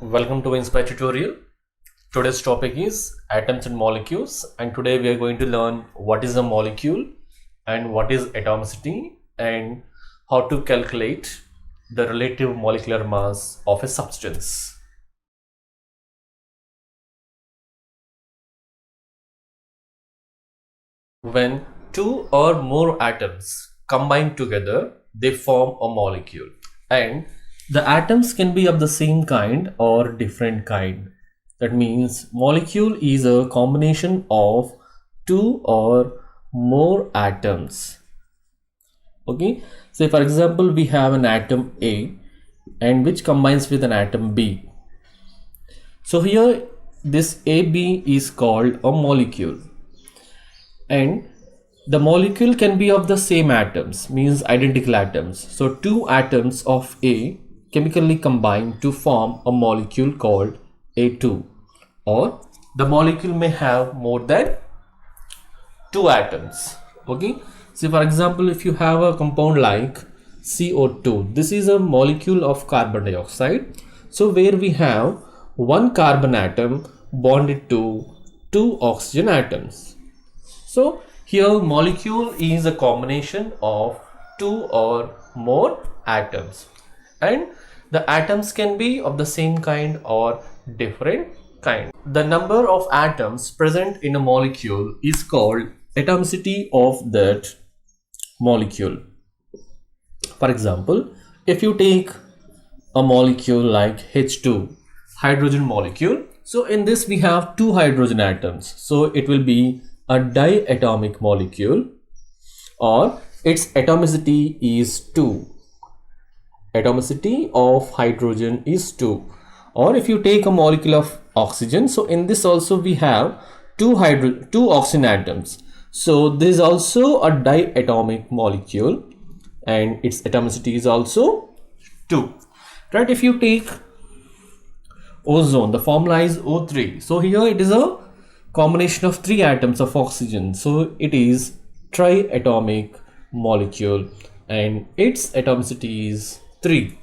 Welcome to Inspire tutorial. Today's topic is atoms and molecules, and today we are going to learn what is a molecule and what is atomicity and how to calculate the relative molecular mass of a substance. When two or more atoms combine together, they form a molecule, and the atoms can be of the same kind or different kind. That means molecule is a combination of two or more atoms. Okay, say for example we have an atom A and which combines with an atom B. So here this AB is called a molecule, and the molecule can be of the same atoms, means identical atoms. So two atoms of A chemically combine to form a molecule called A2, or the molecule may have more than two atoms. Okay, so for example if you have a compound like CO2, this is a molecule of carbon dioxide. So where we have one carbon atom bonded to two oxygen atoms. So here molecule is a combination of two or more atoms, and the atoms can be of the same kind or different kind. The number of atoms present in a molecule is called atomicity of that molecule. For example, if you take a molecule like H2, hydrogen molecule, so in this we have two hydrogen atoms, so it will be a diatomic molecule, or its atomicity is 2. Atomicity of hydrogen is 2. Or if you take a molecule of oxygen, so in this also we have two oxygen atoms, so this is also a diatomic molecule and its atomicity is also 2. Right, if you take ozone, the formula is O3, so here it is a combination of three atoms of oxygen, so it is triatomic molecule and its atomicity is 3.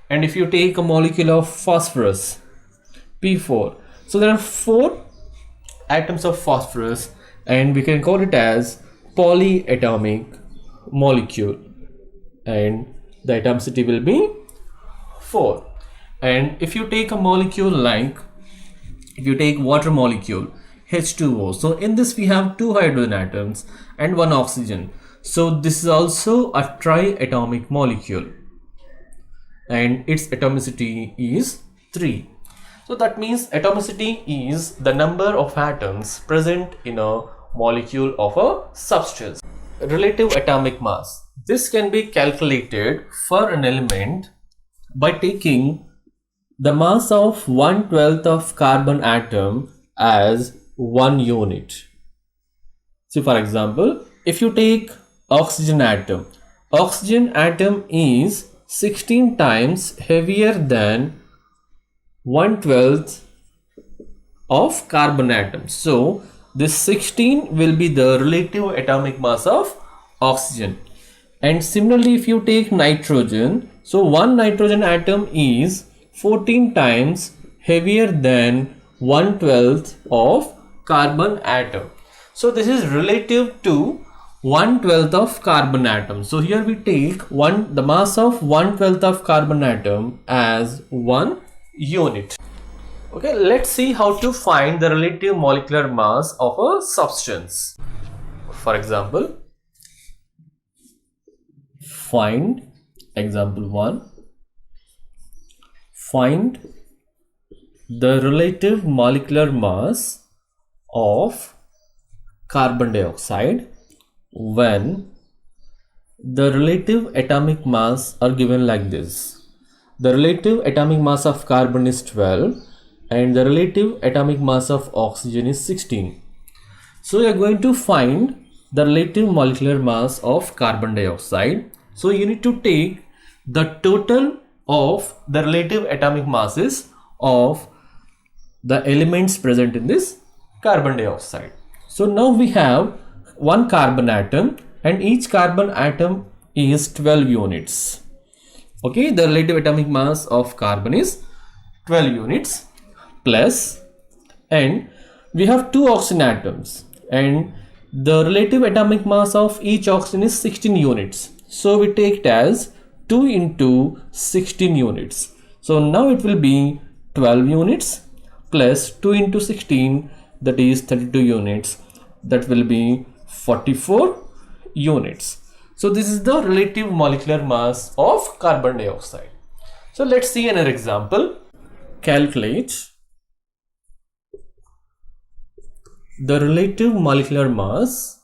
And if you take a molecule of phosphorus, P4, so there are 4 atoms of phosphorus and we can call it as polyatomic molecule, and the atomicity will be 4. And if you take a molecule like, if you take water molecule H2O, so in this we have two hydrogen atoms and one oxygen, so this is also a triatomic molecule and its atomicity is 3. So that means atomicity is the number of atoms present in a molecule of a substance. Relative atomic mass, this can be calculated for an element by taking the mass of 1/12 of carbon atom as 1 unit. So for example, if you take oxygen atom is 16 times heavier than 1/12 of carbon atom. So this 16 will be the relative atomic mass of oxygen. And similarly if you take nitrogen, so one nitrogen atom is 14 times heavier than 1/12 of carbon atom. So this is relative to 1/12 of carbon atom. So here we take the mass of 1/12 of carbon atom as 1 unit. Okay, let's see how to find the relative molecular mass of a substance. For example, find example 1. Find the relative molecular mass of carbon dioxide when the relative atomic mass are given like this. The relative atomic mass of carbon is 12 and the relative atomic mass of oxygen is 16. So you are going to find the relative molecular mass of carbon dioxide. So you need to take the total of the relative atomic masses of the elements present in this carbon dioxide. So now we have one carbon atom and each carbon atom is 12 units. Okay, the relative atomic mass of carbon is 12 units plus, and we have two oxygen atoms and the relative atomic mass of each oxygen is 16 units. So we take it as 2 into 16 units. So now it will be 12 units plus 2 into 16, that is 32 units, that will be 44 units. So this is the relative molecular mass of carbon dioxide. So let's see another example. Calculate the relative molecular mass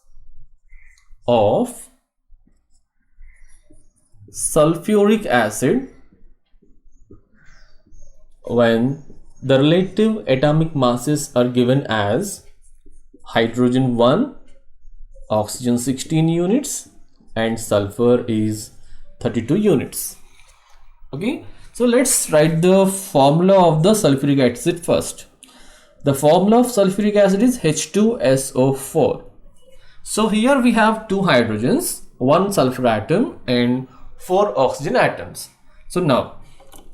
of sulfuric acid when the relative atomic masses are given as hydrogen 1, oxygen 16 units, and sulfur is 32 units. Okay, so let's write the formula of the sulfuric acid first. The formula of sulfuric acid is H2SO4. So here we have two hydrogens, one sulfur atom and 4 oxygen atoms. So now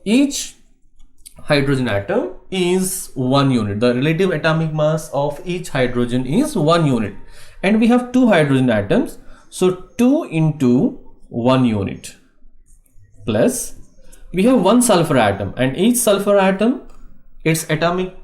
each hydrogen atom is 1 unit. The relative atomic mass of each hydrogen is 1 unit, and we have two hydrogen atoms, so 2 into 1 unit plus we have one sulfur atom, and each sulfur atom, its atomic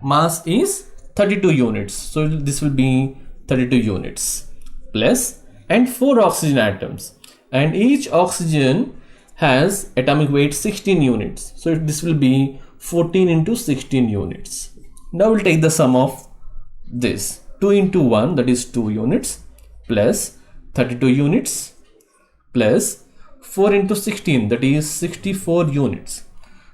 mass is 32 units, so this will be 32 units plus, and 4 oxygen atoms, and each oxygen has atomic weight 16 units, so this will be 14 into 16 units. Now we'll take the sum of this. 2 into 1, that is 2 units plus 32 units plus 4 into 16, that is 64 units.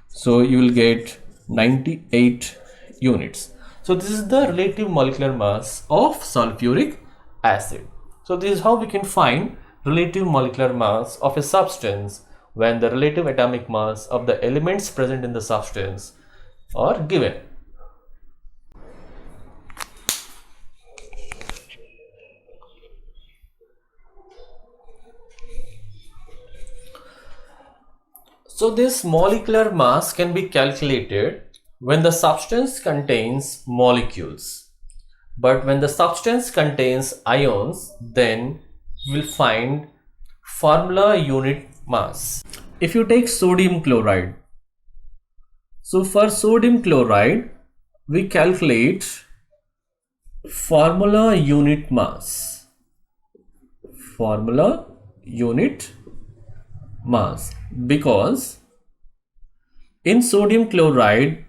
So you will get 98 units. So this is the relative molecular mass of sulfuric acid. So this is how we can find relative molecular mass of a substance when the relative atomic mass of the elements present in the substance are given. So this molecular mass can be calculated when the substance contains molecules, but when the substance contains ions, then we'll find formula unit mass. If you take sodium chloride, so for sodium chloride we calculate formula unit mass, formula unit mass, because in sodium chloride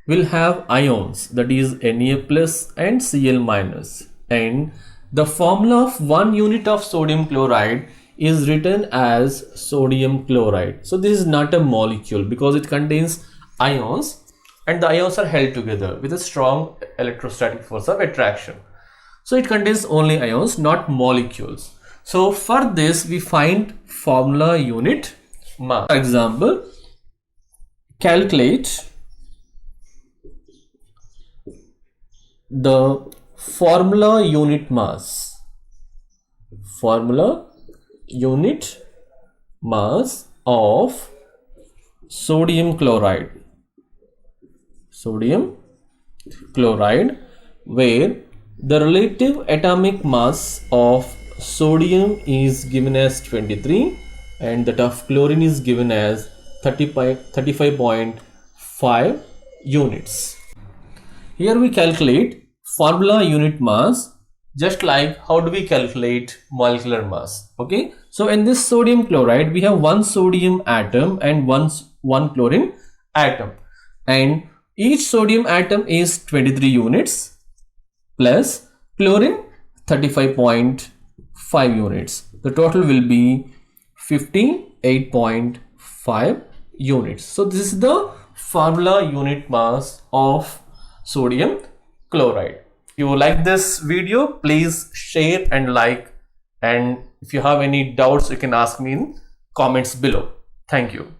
we'll have ions, that is Na plus and Cl minus, and the formula of 1 unit of sodium chloride is written as sodium chloride. So this is not a molecule because it contains ions, and the ions are held together with a strong electrostatic force of attraction. So it contains only ions, not molecules. So for this we find formula unit mass. For example, calculate the formula unit mass, formula unit mass of sodium chloride, where the relative atomic mass of sodium is given as 23 and that of chlorine is given as 35.5 units. Here we calculate formula unit mass just like how do we calculate molecular mass. Okay, so in this sodium chloride we have one sodium atom and one chlorine atom, and each sodium atom is 23 units plus chlorine 35.5 units. The total will be 58.5 units. So this is the formula unit mass of sodium chloride. If you like this video, please share and like, and if you have any doubts you can ask me in comments below. Thank you.